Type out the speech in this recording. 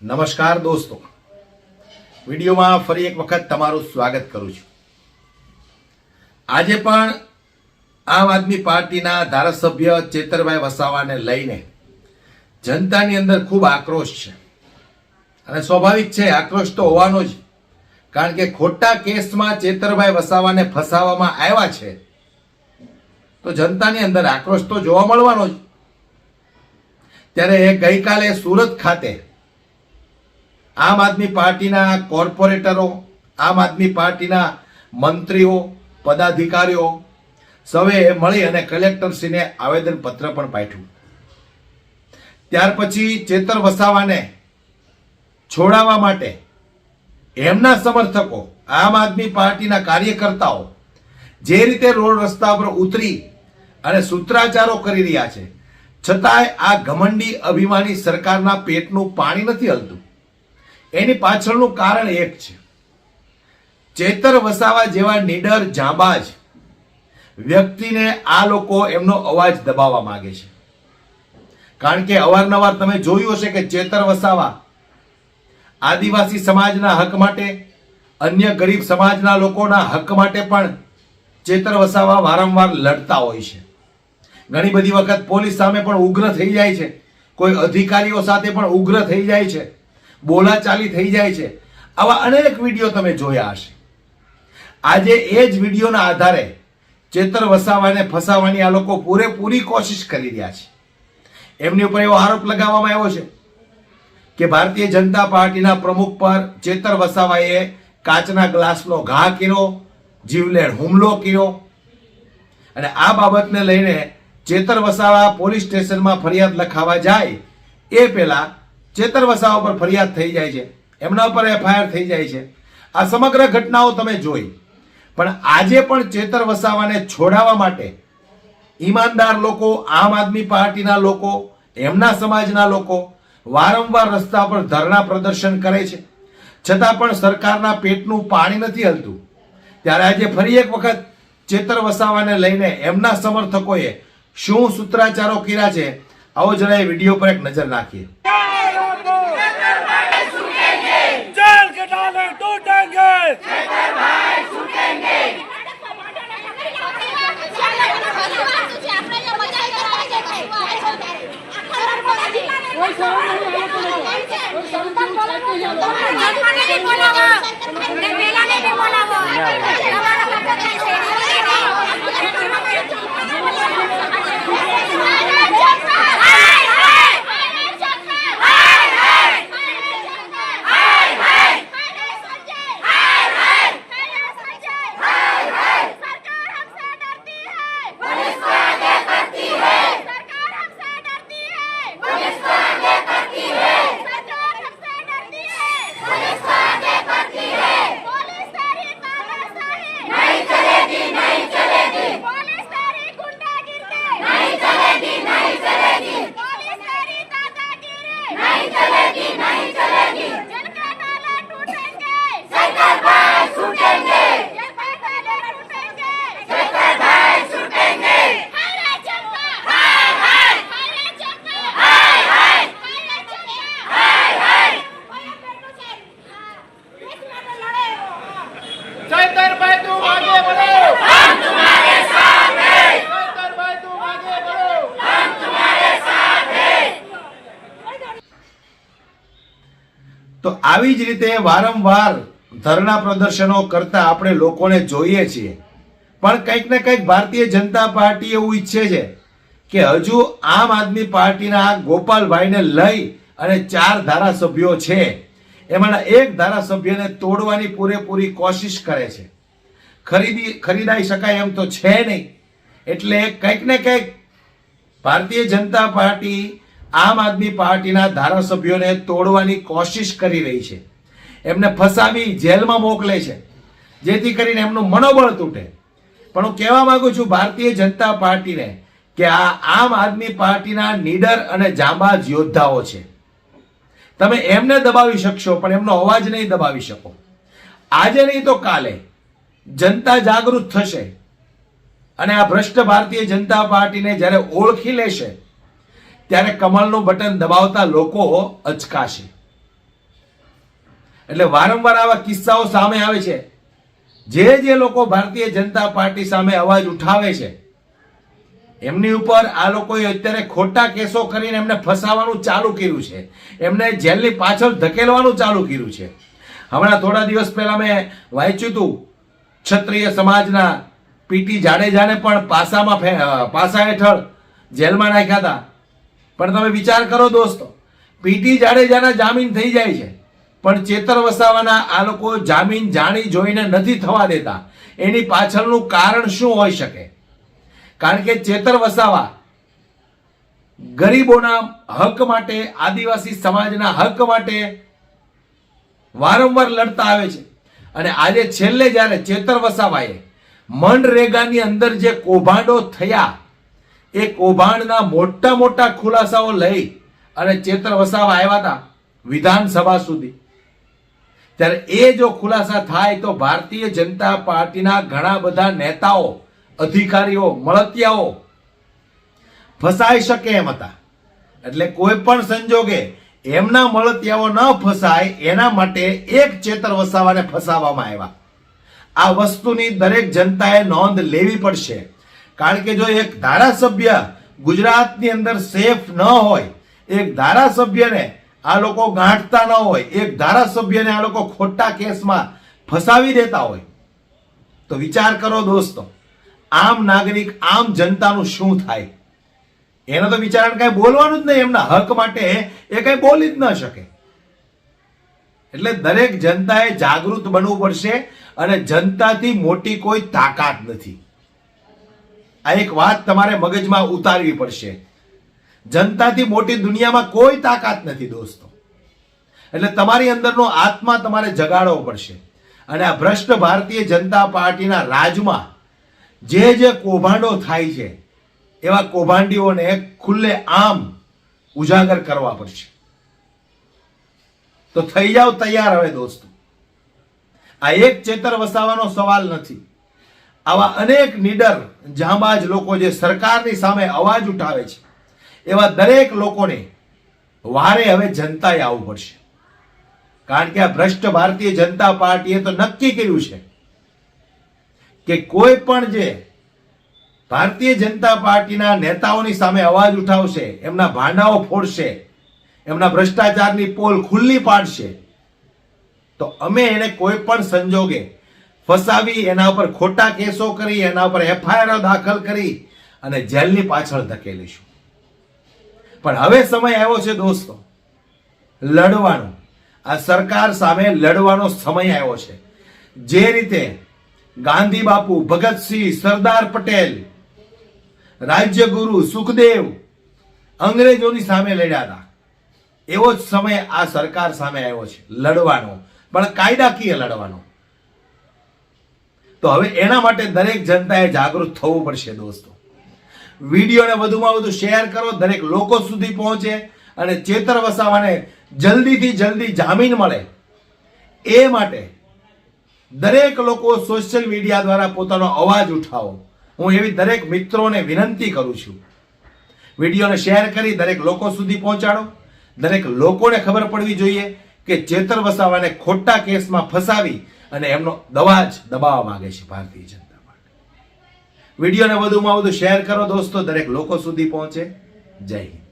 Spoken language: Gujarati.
નમસ્કાર દોસ્તો, વિડીયોમાં ફરી એક વખત તમારું સ્વાગત કરું છું। આજે પણ આમ આદમી પાર્ટીના ધારાસભ્ય ચેતરભાઈ વસાવાને લઈને જનતાની અંદર ખૂબ આક્રોશ છે અને સ્વાભાવિક છે, આક્રોશ તો હોવાનો જ, કારણ કે ખોટા કેસમાં ચેતરભાઈ વસાવાને ફસાવવામાં આવ્યા છે તો જનતાની અંદર આક્રોશ તો જોવા મળવાનો જ। ત્યારે ગઈકાલે સુરત ખાતે આમ આદમી પાર્ટીના કોર્પોરેટરો, આમ આદમી પાર્ટીના મંત્રીઓ, પદાધિકારીઓ સૌએ મળી અને કલેક્ટરશ્રીને આવેદનપત્ર પણ પાઠવ્યું। ત્યાર પછી ચેતર વસાવાને છોડાવવા માટે એમના સમર્થકો, આમ આદમી પાર્ટીના કાર્યકર્તાઓ જે રીતે રોડ રસ્તા પર ઉતરી અને સૂત્રાચારો કરી રહ્યા છે, છતાંય આ ઘમંડી અભિમાની સરકારના પેટનું પાણી નથી હલતું। એની પાછળનું કારણ એક છે, ચેતર વસાવા જેવા નીડર જાંબાજ વ્યક્તિને આ લોકો એમનો અવાજ દબાવવા માંગે છે। કારણ કે અવારનવાર તમે જોયું હશે કે ચેતર વસાવા આદિવાસી સમાજના હક માટે, અન્ય ગરીબ સમાજના લોકોના હક માટે પણ ચેતર વસાવા વારંવાર લડતા હોય છે। ઘણી બધી વખત પોલીસ સામે પણ ઉગ્ર થઈ જાય છે, કોઈ અધિકારીઓ સાથે પણ ઉગ્ર થઈ જાય છે, બોલાચાલી થઈ જાય છે। આવા અનેક વિડીયો તમે જોયા હશે। આજે એ જ વિડીયોના આધારે ચેતર વસાવાને ફસાવવાની આ લોકો પૂરેપૂરી કોશિશ કરી રહ્યા છે। એમની ઉપર એવો આરોપ લગાવવામાં આવ્યો છે કે ભારતીય જનતા પાર્ટીના પ્રમુખ પર ચેતર વસાવાએ કાચના ગ્લાસનો ઘા કર્યો, જીવલેણ હુમલો કર્યો અને આ બાબતને લઈને ચેતર વસાવા પોલીસ સ્ટેશનમાં ફરિયાદ લખાવા જાય એ પહેલા ચેતર વસાવા પર ફરિયાદ થઈ જાય છે, એમના ઉપર એફઆઈઆર થઈ જાય છે। આ સમગ્ર ઘટનાઓ તમે જોઈ, પણ આજે પણ ચેતર વસાવાને છોડાવવા માટે ઈમાનદાર લોકો, આમ આદમી પાર્ટીના લોકો, એમના સમાજના લોકો વારંવાર રસ્તા પર ધરણા પ્રદર્શન કરે છે, છતાં પણ સરકારના પેટનું પાણી નથી હલતું। ત્યારે આજે ફરી એક વખત ચેતર વસાવાને લઈને એમના સમર્થકોએ શું સૂત્રાચારો કર્યા છે, આવો જરા એ વિડીયો પર એક નજર નાખીએ। जेल के डाले टूटेंगे, चैतरभाई तुम आगे बढ़ो, हम तुम्हारे साथ हैं। चैतरभाई तुम आगे बढ़ो, हम तुम्हारे साथ हैं। તો આવી જ રીતે વારંવાર ધરણા પ્રદર્શનો કરતા આપણે લોકોને જોઈએ છીએ, પણ કંઈક ને કંઈક ભારતીય જનતા પાર્ટી એવું ઈચ્છે છે કે હજુ આમ આદમી પાર્ટીના ગોપાલભાઈને લઈ અને 4 ધારાસભ્યો છે, એમાંના એક ધારાસભ્યને તોડવાની પૂરેપૂરી કોશિશ કરે છે। ખરીદાઈ શકાય એમ તો છે નહીં, એટલે કંઈક ને કંઈક ભારતીય જનતા પાર્ટી આમ આદમી પાર્ટીના ધારાસભ્યોને તોડવાની કોશિશ કરી રહી છે, એમને ફસાવી જેલમાં મોકલે છે, જેથી કરીને એમનું મનોબળ તૂટે। પણ હું કહેવા માંગુ છું ભારતીય જનતા પાર્ટીને કે આ આમ આદમી પાર્ટીના નીડર અને જાંબાજ યોદ્ધાઓ છે, તમે એમને દબાવી શકશો પણ એમનો અવાજ નહીં દબાવી શકો। આજે નહીં તો કાલે જનતા જાગૃત થશે અને આ ભ્રષ્ટ ભારતીય જનતા પાર્ટીને જ્યારે ઓળખી લેશે ત્યારે કમળનું બટન દબાવતા લોકો અચકાશે। એટલે વારંવાર આવા કિસ્સાઓ સામે આવે છે. જે લોકો ભારતીય જનતા પાર્ટી સામે અવાજ ઉઠાવે છે એમની ઉપર આ લોકોએ અત્યારે ખોટા કેસો કરીને એમને ફસાવાનું ચાલુ કર્યું છે, એમને જેલની પાછળ ધકેલવાનું ચાલુ કર્યું છે. હમણાં થોડા દિવસ પહેલા મેં વાંચ્યું હતું, ક્ષત્રિય સમાજના પીટી જાડેજાને પણ પાસા હેઠળ જેલમાં નાખ્યા હતા. પણ તમે વિચાર કરો દોસ્તો, પીટી જાડેજાના જામીન થઈ જાય છે, પણ ચેતર વસાવાના આ લોકો જામીન જાણી જોઈને નથી થવા દેતા. એની પાછળનું કારણ શું હોઈ શકે? કારણ કે ચેતર વસાવા ગરીબોના હક માટે, આદિવાસી સમાજના હક માટે વારંવાર લડતા આવે છે. અને આજે છેલ્લે જ્યારે ચેતર વસાવાએ મનરેગાની અંદર જે કૌભાંડો થયા, એ કૌભાંડના મોટા મોટા ખુલાસાઓ લઈ અને ચેતર વસાવા આવ્યા હતા વિધાનસભા સુધી, ત્યારે એ જો ખુલાસા થાય તો ભારતીય જનતા પાર્ટીના ઘણા બધા નેતાઓ, અધિકારીઓ, મળતિયાઓ ફસાઈ શકે એમ હતા. એટલે કોઈ પણ સંજોગે એમના મળતિયાઓ ન ફસાય એના માટે એક ચેતર વસાવાને ફસાવવામાં આવ્યા. આ વસ્તુની દરેક જનતાએ નોંધ લેવી પડશે. કારણ કે જો એક ધારાસભ્ય ગુજરાતની અંદર સેફ ન હોય, એક ધારાસભ્યને આ લોકો ગાંઠતા ન હોય, એક ધારાસભ્યને આ લોકો ખોટા કેસમાં ફસાવી દેતા હોય, તો વિચાર કરો દોસ્તો, આમ નાગરિક, આમ જનતાનું શું થાય? એને તો બિચારાને કઈ બોલવાનું જ નહીં, એમના હક માટે એ કઈ બોલી જ ન શકે. એટલે દરેક જનતાએ જાગૃત બનવું પડશે અને જનતાથી મોટી કોઈ તાકાત નથી. આ એક વાત તમારે મગજમાં ઉતારવી પડશે. જનતાથી મોટી દુનિયામાં કોઈ તાકાત નથી દોસ્તો. એટલે તમારી અંદરનો આત્મા તમારે જગાડવો પડશે. અને આ ભ્રષ્ટ ભારતીય જનતા પાર્ટીના રાજમાં જે કૌભાંડો થાય છે, એવા કૌભાંડીઓને ખુલ્લે આમ ઉજાગર કરવા પડશે. તો થઈ જાવ તૈયાર હવે દોસ્તો. આ એક ચેતર વસાવાનો સવાલ નથી. આવા અનેક નીડર જાંબાજ લોકો જે સરકારની સામે અવાજ ઉઠાવે છે, એવા દરેક લોકોને વારે હવે જનતાએ આવવું પડશે. કારણ કે આ ભ્રષ્ટ ભારતીય જનતા પાર્ટીએ તો નક્કી કર્યું છે કે કોઈ પણ જે ભારતીય જનતા પાર્ટીના નેતાઓની સામે અવાજ ઉઠાવશે, એમના ભાંડાઓ ફોડશે, એમના ભ્રષ્ટાચારની પોલ ખુલ્લી પાડશે, તો અમે એને કોઈ પણ સંજોગે ફસાવી, એના ઉપર ખોટા કેસો કરી, એના ઉપર એફઆઈઆર દાખલ કરી અને જેલની પાછળ ધકેલીશું. પણ હવે સમય આવ્યો છે દોસ્તો લડવાનો. આ સરકાર સામે લડવાનો સમય આવ્યો છે. જે રીતે ગાંધી બાપુ, ભગતસિંહ, સરદાર પટેલ, રાજ્યગુરુ, સુખદેવ અંગ્રેજોની સામે લડ્યા હતા, એવો જ સમય આ સરકાર સામે આવ્યો છે લડવાનો, પણ કાયદાકીય લડવાનો. તો હવે એના માટે દરેક જનતાએ જાગૃત થવું પડશે દોસ્તો. વિડીયોને વધુમાં વધુ શેર કરો, દરેક લોકો સુધી પહોંચે અને ચેતર વસાવાને જલ્દીથી જલ્દી જામીન મળે એ માટે દરેક લોકો સોશિયલ મીડિયા દ્વારા પોતાનો અવાજ ઉઠાવો. હું એવી દરેક મિત્રોને વિનંતી કરું છું. વિડીયોને શેર કરી દરેક લોકો સુધી પહોંચાડો. દરેક લોકોને ખબર પડવી જોઈએ કે ચેતર વસાવાને ખોટા કેસમાં ફસાવી અને એમનો દવાજ દબાવવા માંગે છે ભારતીય જનતા પાર્ટી. વિડીયોને વધુમાં વધુ શેર કરો દોસ્તો, દરેક લોકો સુધી પહોંચે. જય હિન્દ.